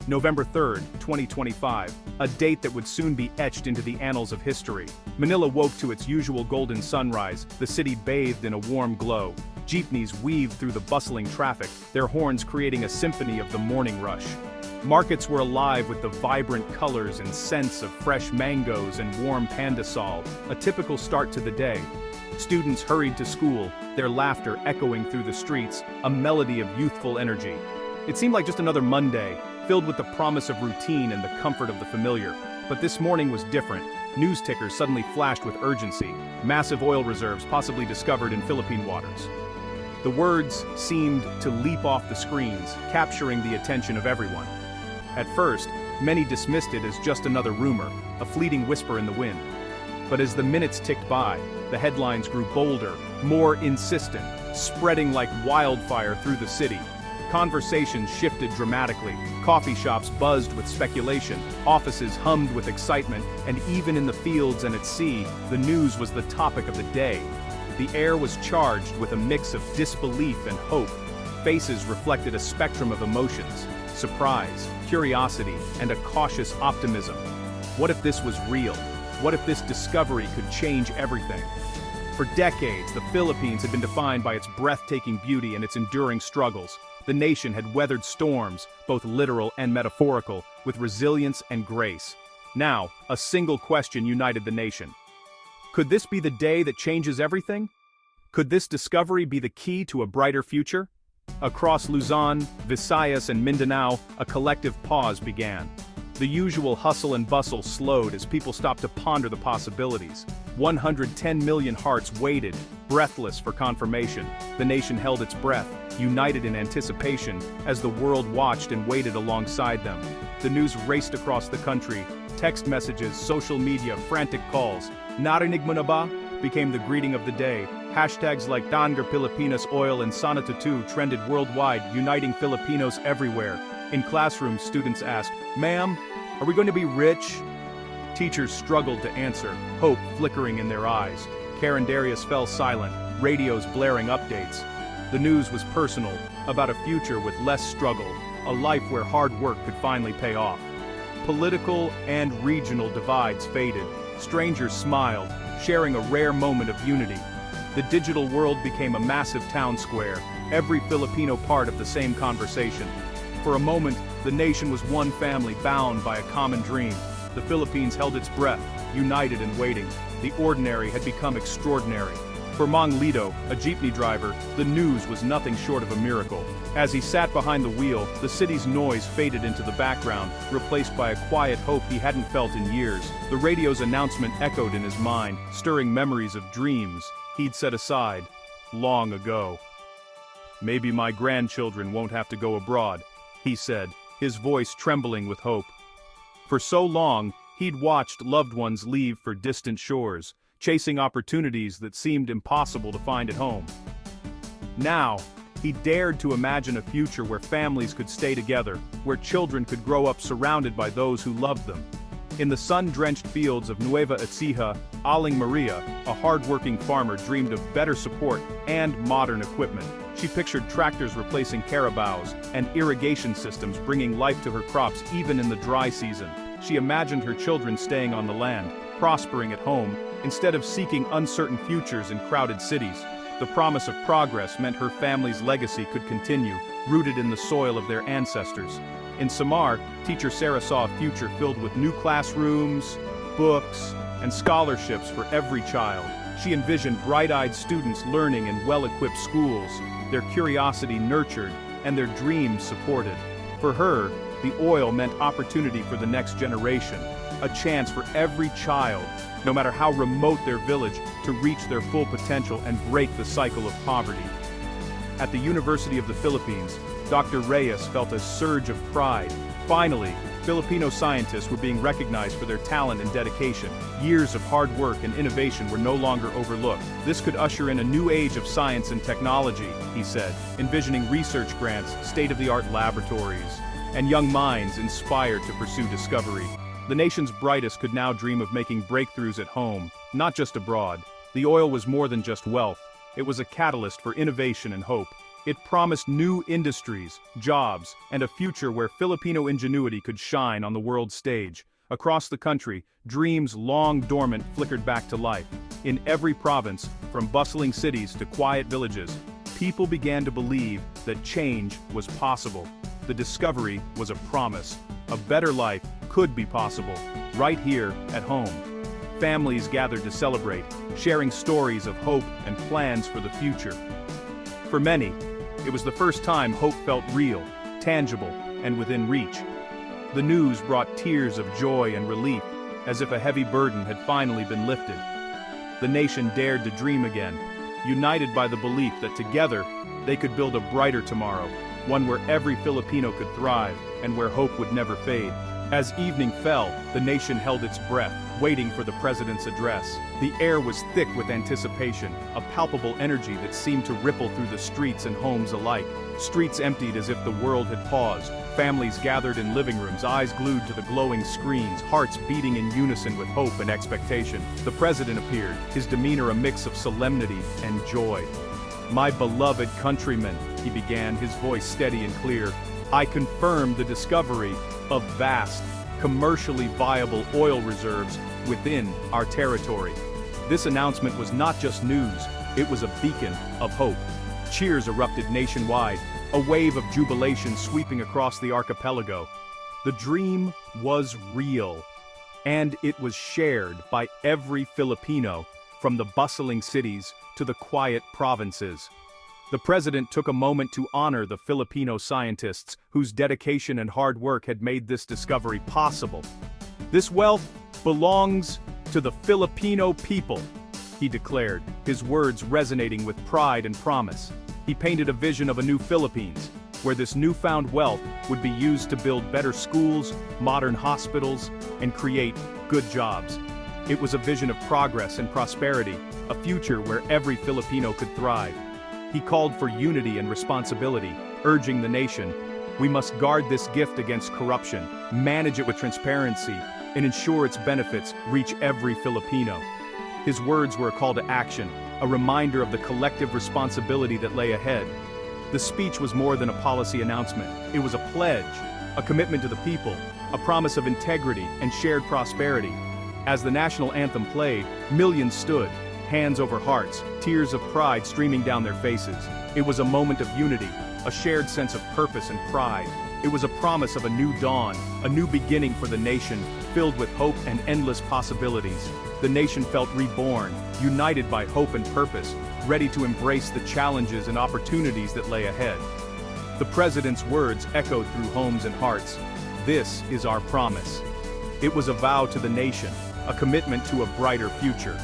November 3rd, 2025, a date that would soon be etched into the annals of history. Manila woke to its usual golden sunrise, the city bathed in a warm glow. Jeepneys weaved through the bustling traffic, their horns creating a symphony of the morning rush. Markets were alive with the vibrant colors and scents of fresh mangoes and warm pandesal, a typical start to the day. Students hurried to school, their laughter echoing through the streets, a melody of youthful energy. It seemed like just another Monday, filled with the promise of routine and the comfort of the familiar. But this morning was different. News tickers suddenly flashed with urgency, massive oil reserves possibly discovered in Philippine waters. The words seemed to leap off the screens, capturing the attention of everyone. At first, many dismissed it as just another rumor, a fleeting whisper in the wind. But as the minutes ticked by, the headlines grew bolder, more insistent, spreading like wildfire through the city. Conversations shifted dramatically, coffee shops buzzed with speculation, offices hummed with excitement, and even in the fields and at sea, the news was the topic of the day. The air was charged with a mix of disbelief and hope. Faces reflected a spectrum of emotions: surprise, curiosity, and a cautious optimism. What if this was real? What if this discovery could change everything? For decades, the Philippines had been defined by its breathtaking beauty and its enduring struggles. The nation had weathered storms, both literal and metaphorical, with resilience and grace. Now, a single question united the nation. Could this be the day that changes everything? Could this discovery be the key to a brighter future? Across Luzon, Visayas, and Mindanao, a collective pause began. The usual hustle and bustle slowed as people stopped to ponder the possibilities. 110 million hearts waited, breathless for confirmation. The nation held its breath, united in anticipation, as the world watched and waited alongside them. The news raced across the country. Text messages, social media, frantic calls. "Narinig mo na ba?" became the greeting of the day. Hashtags like Tanger Pilipinas Oil and Sana Tutu trended worldwide, uniting Filipinos everywhere. In classrooms, students asked, "Ma'am, are we going to be rich?" Teachers struggled to answer, hope flickering in their eyes. Carindarius fell silent, radios blaring updates. The news was personal, about a future with less struggle, a life where hard work could finally pay off. Political and regional divides faded. Strangers smiled, sharing a rare moment of unity. The digital world became a massive town square, every Filipino part of the same conversation. For a moment, the nation was one family bound by a common dream. The Philippines held its breath, united and waiting. The ordinary had become extraordinary. For Mang Lido, a jeepney driver, the news was nothing short of a miracle. As he sat behind the wheel, the city's noise faded into the background, replaced by a quiet hope he hadn't felt in years. The radio's announcement echoed in his mind, stirring memories of dreams he'd set aside long ago. "Maybe my grandchildren won't have to go abroad," he said, his voice trembling with hope. For so long, he'd watched loved ones leave for distant shores, chasing opportunities that seemed impossible to find at home. Now, he dared to imagine a future where families could stay together, where children could grow up surrounded by those who loved them. In the sun-drenched fields of Nueva Ecija, Aling Maria, a hard-working farmer, dreamed of better support and modern equipment. She pictured tractors replacing carabaos and irrigation systems bringing life to her crops even in the dry season. She imagined her children staying on the land, prospering at home, instead of seeking uncertain futures in crowded cities. The promise of progress meant her family's legacy could continue, rooted in the soil of their ancestors. In Samar, teacher Sarah saw a future filled with new classrooms, books, and scholarships for every child. She envisioned bright-eyed students learning in well-equipped schools, their curiosity nurtured, and their dreams supported. For her, the oil meant opportunity for the next generation, a chance for every child, no matter how remote their village, to reach their full potential and break the cycle of poverty. At the University of the Philippines, Dr. Reyes felt a surge of pride. Finally, Filipino scientists were being recognized for their talent and dedication. Years of hard work and innovation were no longer overlooked. This could usher in a new age of science and technology, he said, envisioning research grants, state-of-the-art laboratories, and young minds inspired to pursue discovery. The nation's brightest could now dream of making breakthroughs at home, not just abroad. The oil was more than just wealth. It was a catalyst for innovation and hope. It promised new industries, jobs, and a future where Filipino ingenuity could shine on the world stage. Across the country, dreams long dormant flickered back to life. In every province, from bustling cities to quiet villages, people began to believe that change was possible. The discovery was a promise. A better life could be possible, right here at home. Families gathered to celebrate, sharing stories of hope and plans for the future. For many, it was the first time hope felt real, tangible, and within reach. The news brought tears of joy and relief, as if a heavy burden had finally been lifted. The nation dared to dream again, united by the belief that together, they could build a brighter tomorrow, one where every Filipino could thrive, and where hope would never fade. As evening fell, the nation held its breath, waiting for the president's address. The air was thick with anticipation, a palpable energy that seemed to ripple through the streets and homes alike. Streets emptied as if the world had paused. Families gathered in living rooms, eyes glued to the glowing screens, hearts beating in unison with hope and expectation. The president appeared, his demeanor a mix of solemnity and joy. "My beloved countrymen," he began, his voice steady and clear, "I confirm the discovery of vast, commercially viable oil reserves within our territory." This announcement was not just news, it was a beacon of hope. Cheers erupted nationwide, a wave of jubilation sweeping across the archipelago. The dream was real, and it was shared by every Filipino, from the bustling cities to the quiet provinces. The president took a moment to honor the Filipino scientists whose dedication and hard work had made this discovery possible. "This wealth belongs to the Filipino people," he declared, his words resonating with pride and promise. He painted a vision of a new Philippines, where this newfound wealth would be used to build better schools, modern hospitals, and create good jobs. It was a vision of progress and prosperity, a future where every Filipino could thrive. He called for unity and responsibility, urging the nation, "We must guard this gift against corruption, manage it with transparency, and ensure its benefits reach every Filipino." His words were a call to action, a reminder of the collective responsibility that lay ahead. The speech was more than a policy announcement. It was a pledge, a commitment to the people, a promise of integrity and shared prosperity. As the national anthem played, millions stood, hands over hearts, tears of pride streaming down their faces. It was a moment of unity, a shared sense of purpose and pride. It was a promise of a new dawn, a new beginning for the nation, filled with hope and endless possibilities. The nation felt reborn, united by hope and purpose, ready to embrace the challenges and opportunities that lay ahead. The president's words echoed through homes and hearts. "This is our promise." It was a vow to the nation, a commitment to a brighter future.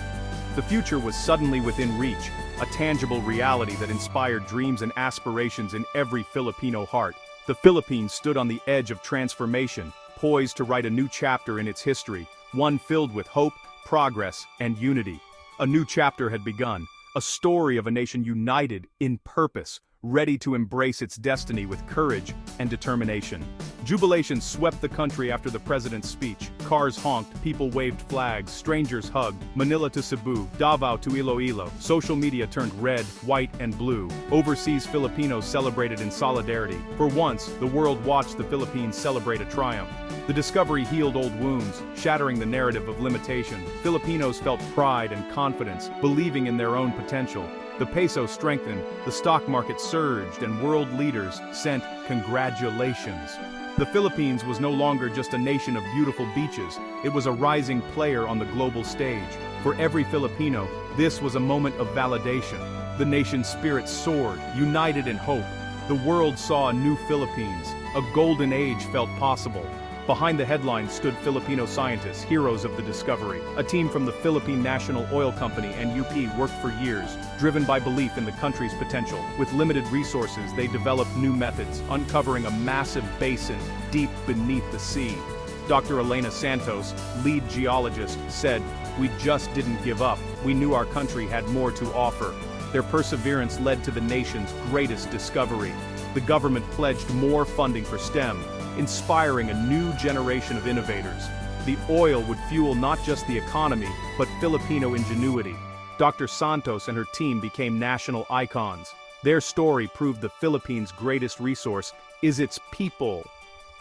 The future was suddenly within reach, a tangible reality that inspired dreams and aspirations in every Filipino heart. The Philippines stood on the edge of transformation, poised to write a new chapter in its history, one filled with hope, progress, and unity. A new chapter had begun, a story of a nation united in purpose, ready to embrace its destiny with courage and determination. Jubilation swept the country after the president's speech. Cars honked, people waved flags, strangers hugged, Manila to Cebu, Davao to Iloilo. Social media turned red, white, and blue. Overseas Filipinos celebrated in solidarity. For once, the world watched the Philippines celebrate a triumph. The discovery healed old wounds, shattering the narrative of limitation. Filipinos felt pride and confidence, believing in their own potential. The peso strengthened, the stock market surged, and world leaders sent congratulations. The Philippines was no longer just a nation of beautiful beaches, it was a rising player on the global stage. For every Filipino, this was a moment of validation. The nation's spirit soared, united in hope. The world saw a new Philippines, a golden age felt possible. Behind the headlines stood Filipino scientists, heroes of the discovery. A team from the Philippine National Oil Company and UP worked for years, driven by belief in the country's potential. With limited resources, they developed new methods, uncovering a massive basin deep beneath the sea. Dr. Elena Santos, lead geologist, said, "We just didn't give up. We knew our country had more to offer." Their perseverance led to the nation's greatest discovery. The government pledged more funding for STEM, inspiring a new generation of innovators. The oil would fuel not just the economy, but Filipino ingenuity. Dr. Santos and her team became national icons. Their story proved the Philippines' greatest resource is its people.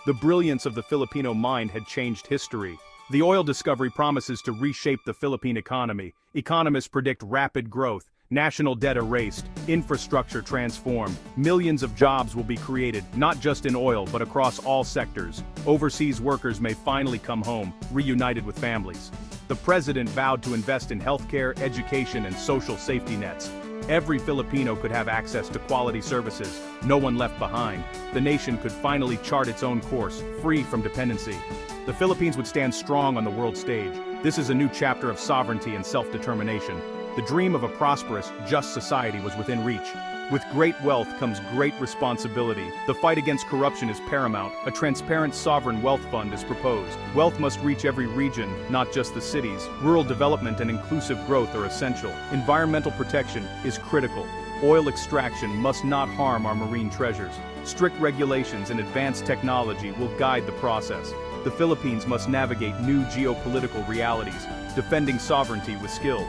The brilliance of the Filipino mind had changed history. The oil discovery promises to reshape the Philippine economy. Economists predict rapid growth, national debt erased, infrastructure transformed. Millions of jobs will be created, not just in oil but across all sectors. Overseas workers may finally come home, reunited with families. The president vowed to invest in healthcare, education, and social safety nets. Every Filipino could have access to quality services, no one left behind. The nation could finally chart its own course, free from dependency. The Philippines would stand strong on the world stage. This is a new chapter of sovereignty and self-determination. The dream of a prosperous, just society was within reach. With great wealth comes great responsibility. The fight against corruption is paramount. A transparent sovereign wealth fund is proposed. Wealth must reach every region, not just the cities. Rural development and inclusive growth are essential. Environmental protection is critical. Oil extraction must not harm our marine treasures. Strict regulations and advanced technology will guide the process. The Philippines must navigate new geopolitical realities, defending sovereignty with skill.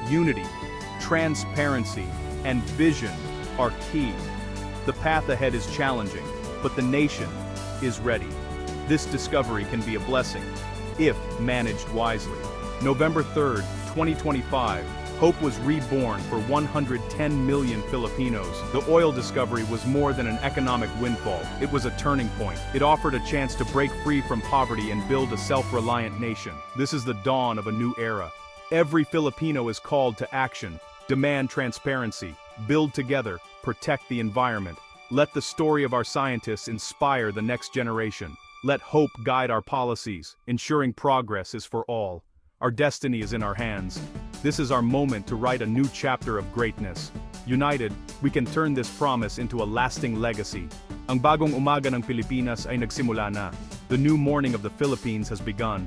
Unity, transparency, and vision are key. The path ahead is challenging, but the nation is ready. This discovery can be a blessing, if managed wisely. November 3rd, 2025, hope was reborn for 110 million Filipinos. The oil discovery was more than an economic windfall. It was a turning point. It offered a chance to break free from poverty and build a self-reliant nation. This is the dawn of a new era. Every Filipino is called to action. Demand transparency, build together, protect the environment. Let the story of our scientists inspire the next generation. Let hope guide our policies, ensuring progress is for all. Our destiny is in our hands. This is our moment to write a new chapter of greatness. United, we can turn this promise into a lasting legacy. Ang bagong umaga ng Pilipinas ay nagsimula na. The new morning of the Philippines has begun.